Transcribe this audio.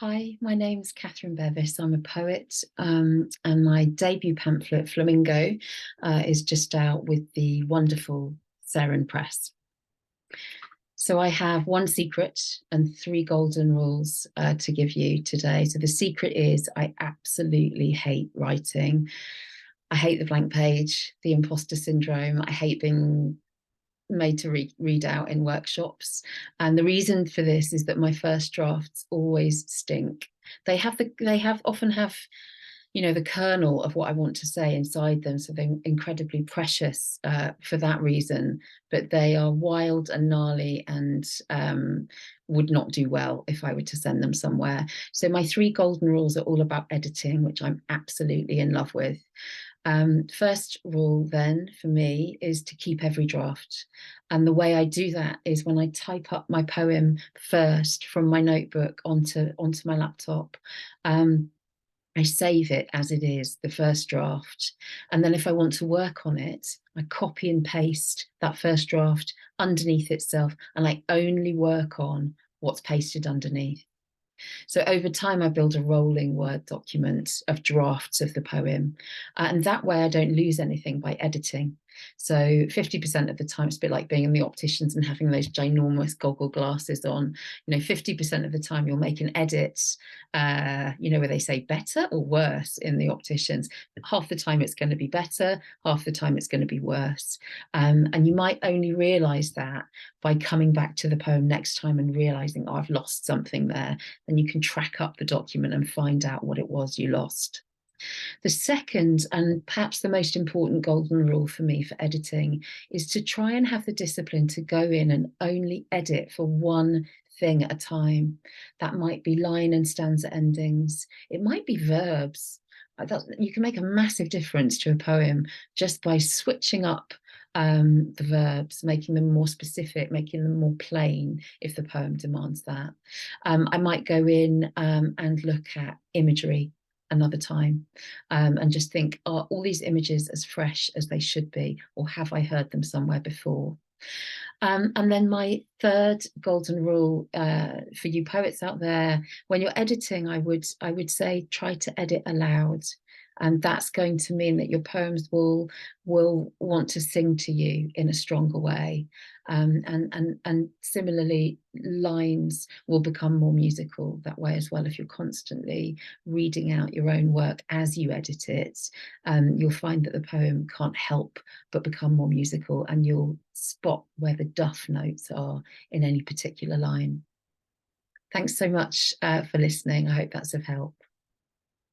Hi, my name's Kathryn Bevis. I'm a poet, and my debut pamphlet, Flamingo, is just out with the wonderful Seren Press. So I have one secret and three golden rules to give you today. So the secret is I absolutely hate writing. I hate the blank page, the imposter syndrome. I hate being made to read out in workshops. And the reason for this is that my first drafts always stink. Often have, the kernel of what I want to say inside them. So they're incredibly precious for that reason, but they are wild and gnarly and would not do well if I were to send them somewhere. So my three golden rules are all about editing, which I'm absolutely in love with. First rule then for me is to keep every draft. And the way I do that is when I type up my poem first from my notebook onto my laptop, I save it as it is, the first draft. And then if I want to work on it, I copy and paste that first draft underneath itself, and I only work on what's pasted underneath. So over time, I build a rolling Word document of drafts of the poem. And that way I don't lose anything by editing. So 50% of the time, it's a bit like being in the opticians and having those ginormous goggle glasses on. 50% of the time you'll make an edit, where they say better or worse in the opticians. Half the time it's going to be better, half the time it's going to be worse. And you might only realize that by coming back to the poem next time and realizing, oh, I've lost something there. Then you can track up the document and find out what it was you lost. The second, and perhaps the most important golden rule for me for editing, is to try and have the discipline to go in and only edit for one thing at a time. That might be line and stanza endings. It might be verbs. You can make a massive difference to a poem just by switching up the verbs, making them more specific, making them more plain if the poem demands that. I might go in and look at imagery another time and just think, are all these images as fresh as they should be, or have I heard them somewhere before? And then my third golden rule for you poets out there, when you're editing, I would say try to edit aloud. And that's going to mean that your poems will want to sing to you in a stronger way. And similarly, lines will become more musical that way as well. If you're constantly reading out your own work as you edit it, you'll find that the poem can't help but become more musical, and you'll spot where the duff notes are in any particular line. Thanks so much for listening. I hope that's of help.